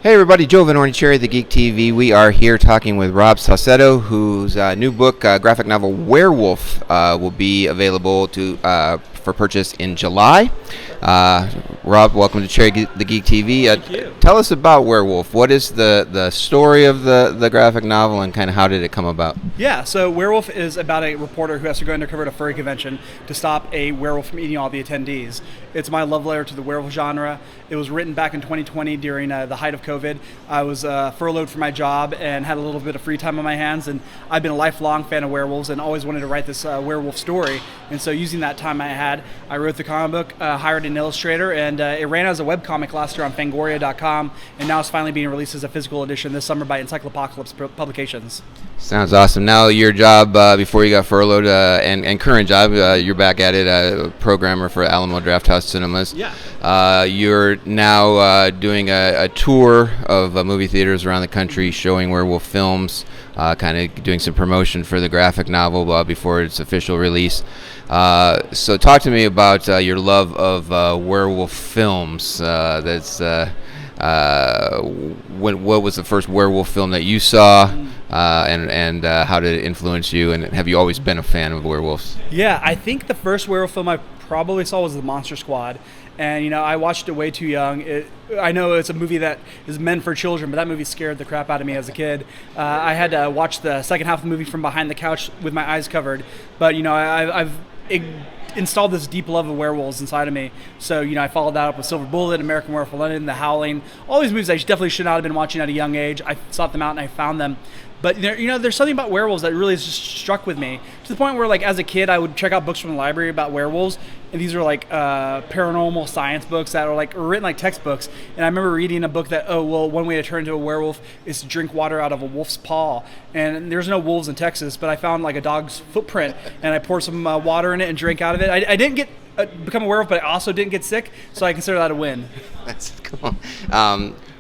Hey everybody, Joe Vanourney, Cherry the Geek TV. We are here talking with Rob Saucedo, whose new book, graphic novel Werewolf, will be available for purchase in July. Rob, welcome to Cherry the Geek TV. Thank you. Tell us about Werewolf. What is the story of the graphic novel, and kind of how did it come about? Yeah, so Werewolf is about a reporter who has to go undercover at a furry convention to stop a werewolf from eating all the attendees. It's my love letter to the werewolf genre. It was written back in 2020 during the height of COVID. I was furloughed from my job and had a little bit of free time on my hands, and I've been a lifelong fan of werewolves and always wanted to write this werewolf story. And so using that time I had, I wrote the comic book, hired an illustrator, and it ran as a webcomic last year on Fangoria.com, and now it's finally being released as a physical edition this summer by Encyclopocalypse Publications. Sounds awesome. Now your job before you got furloughed and current job, you're back at it, programmer for Alamo Drafthouse Cinemas. Yeah. You're now doing a tour of movie theaters around the country showing werewolf films, kind of doing some promotion for the graphic novel before its official release. So talk to me about your love of werewolf films. What was the first werewolf film that you saw, and how did it influence you? And have you always been a fan of werewolves? Yeah, I think the first werewolf film I probably saw was The Monster Squad. And, I watched it way too young. I know it's a movie that is meant for children, but that movie scared the crap out of me as a kid. I had to watch the second half of the movie from behind the couch with my eyes covered. But, I've installed this deep love of werewolves inside of me. So, I followed that up with Silver Bullet, American Werewolf in London, The Howling. All these movies I definitely should not have been watching at a young age. I sought them out and I found them. But there's something about werewolves that really just struck with me, to the point where, like, as a kid, I would check out books from the library about werewolves, and these are like paranormal science books that are written like textbooks. And I remember reading a book that, one way to turn into a werewolf is to drink water out of a wolf's paw. And there's no wolves in Texas, but I found like a dog's footprint, and I poured some water in it and drank out of it. I didn't become a werewolf, but I also didn't get sick, so I consider that a win. That's cool.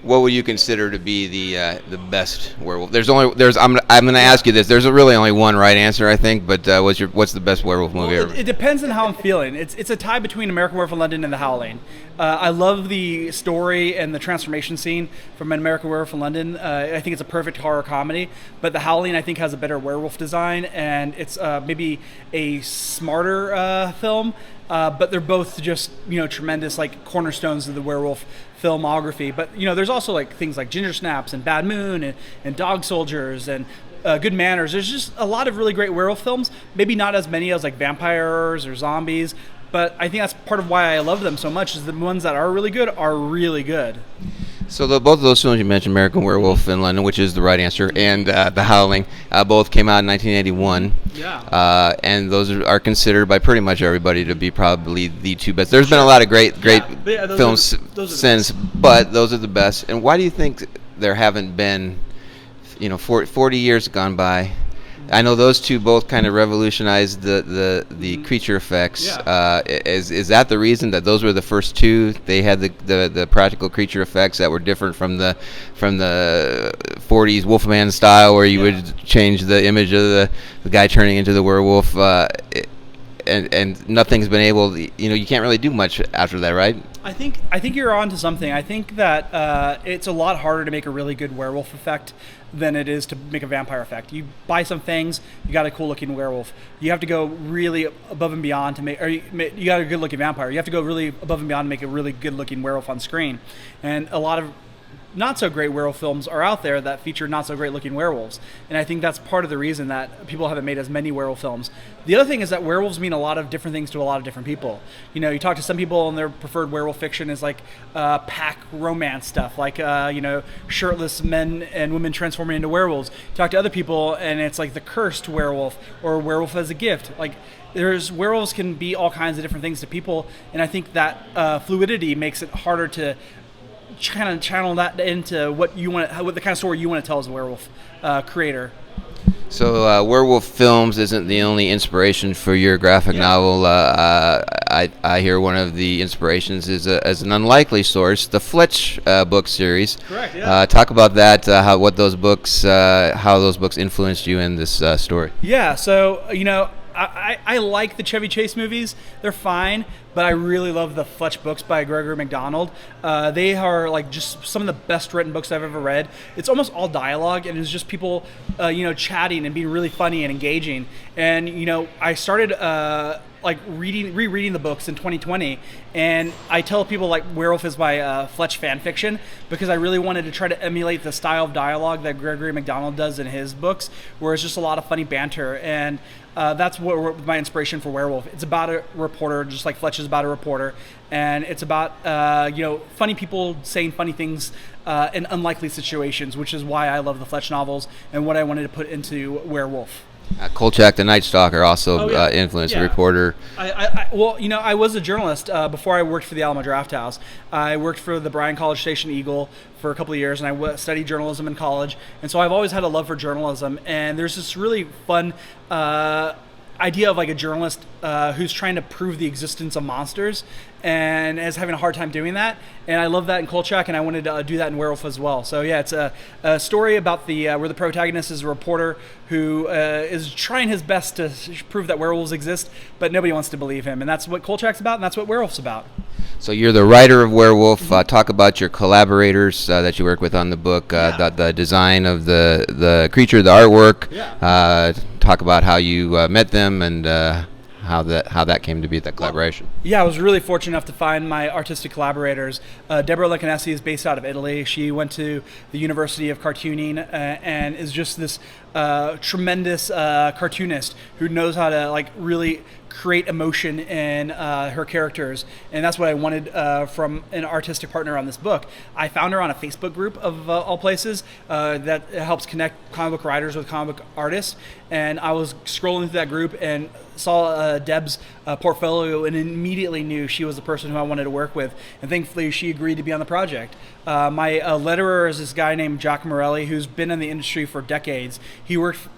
What would you consider to be the best werewolf? I'm going to ask you this. There's really only one right answer, I think. But what's the best werewolf movie ever? It depends on how I'm feeling. It's a tie between American Werewolf in London and The Howling. I love the story and the transformation scene from American Werewolf in London. I think it's a perfect horror comedy. But The Howling, I think, has a better werewolf design, and it's maybe a smarter film. But they're both just tremendous cornerstones of the werewolf filmography. But there's also things like Ginger Snaps and Bad Moon and Dog Soldiers and Good Manners. There's just a lot of really great werewolf films. Maybe not as many as vampires or zombies, but I think that's part of why I love them so much. Is the ones that are really good are really good. So both of those films you mentioned, American Werewolf in London, which is the right answer, and The Howling, both came out in 1981. Yeah. And those are considered by pretty much everybody to be probably the two best. There's been a lot of great films since, but those are the best. And why do you think there haven't been, 40 years gone by? I know those two both kind of revolutionized the creature effects. Yeah. Is that the reason that those were the first two? They had the practical creature effects that were different from the 40s Wolfman style, where you would change the image of the guy turning into the werewolf. And nothing's been able. You can't really do much after that, right? I think you're on to something. I think that it's a lot harder to make a really good werewolf effect than it is to make a vampire effect. You buy some things, you got a cool looking werewolf. You have to go really above and beyond to make, you got a good looking vampire. You have to go really above and beyond to make a really good looking werewolf on screen. And a lot of not so great werewolf films are out there that feature not so great looking werewolves, and I think that's part of the reason that people haven't made as many werewolf films. The other thing is that werewolves mean a lot of different things to a lot of different people. You talk to some people and their preferred werewolf fiction is pack romance stuff, shirtless men and women transforming into werewolves. You talk to other people and it's like the cursed werewolf or werewolf as a gift. There's werewolves can be all kinds of different things to people, and I think that fluidity makes it harder to kind of channel that into what the kind of story you want to tell as a werewolf creator. So werewolf films isn't the only inspiration for your graphic novel. I hear one of the inspirations is as an unlikely source, the Fletch book series. Correct. Yeah. Talk about that. How those books influenced you in this story. Yeah. So I like the Chevy Chase movies. They're fine, but I really love the Fletch books by Gregory McDonald. They are like just some of the best written books I've ever read. It's almost all dialogue, and it's just people, chatting and being really funny and engaging. And I started rereading the books in 2020, and I tell people like Werewolf is my Fletch fan fiction because I really wanted to try to emulate the style of dialogue that Gregory McDonald does in his books, where it's just a lot of funny banter, and that's what my inspiration for Werewolf. It's about a reporter, just like Fletch is about a reporter, and it's about funny people saying funny things in unlikely situations, which is why I love the Fletch novels and what I wanted to put into Werewolf. Kolchak the Night Stalker also influenced the reporter. I was a journalist before I worked for the Alamo Drafthouse. I worked for the Bryan College Station Eagle for a couple of years, and I studied journalism in college. And so I've always had a love for journalism. And there's this really fun idea of like a journalist who's trying to prove the existence of monsters and is having a hard time doing that. And I love that in Kolchak, and I wanted to do that in Werewolf as well. So yeah, it's a story about where the protagonist is a reporter who is trying his best to prove that werewolves exist, but nobody wants to believe him. And that's what Kolchak's about, and that's what Werewolf's about. So you're the writer of Werewolf. Talk about your collaborators that you work with on the book, the design of the creature, the artwork. Yeah. Talk about how you met them and how that came to be, that collaboration. Yeah, I was really fortunate enough to find my artistic collaborators. Deborah Lecanesi is based out of Italy. She went to the University of Cartooning and is just this tremendous cartoonist who knows how to really create emotion in her characters, and that's what I wanted from an artistic partner on this book. I found her on a Facebook group of all places that helps connect comic book writers with comic book artists, and I was scrolling through that group and saw Deb's portfolio and immediately knew she was the person who I wanted to work with, and thankfully she agreed to be on the project. My letterer is this guy named Jack Morelli, who's been in the industry for decades. He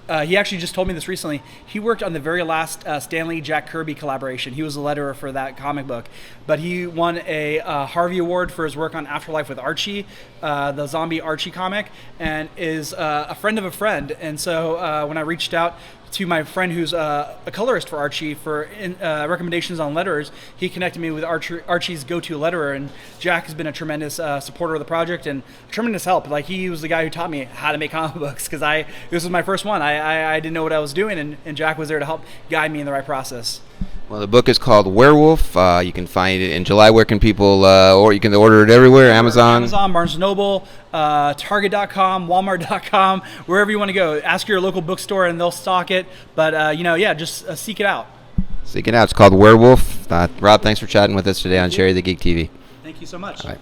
actually just told me this recently. He worked on the very last Stan Lee Jack Kirby collaboration. He was the letterer for that comic book, but he won a Harvey Award for his work on Afterlife with Archie, the zombie Archie comic, and is a friend of a friend. And so when I reached out to my friend who's a colorist for Archie for recommendations on letterers, he connected me with Archie's go-to letterer, and Jack has been a tremendous supporter of the project and tremendous help. Like, he was the guy who taught me how to make comic books, because this was my first one. I didn't know what I was doing, and Jack was there to help guide me in the right process. Well, the book is called Werewolf. You can find it in July. Where can people, or you can order it everywhere? Amazon, Barnes & Noble, Target.com, Walmart.com, wherever you want to go. Ask your local bookstore and they'll stock it. But, just seek it out. Seek it out. It's called Werewolf. Rob, thanks for chatting with us today on Cherry the Geek TV. Thank you so much. All right.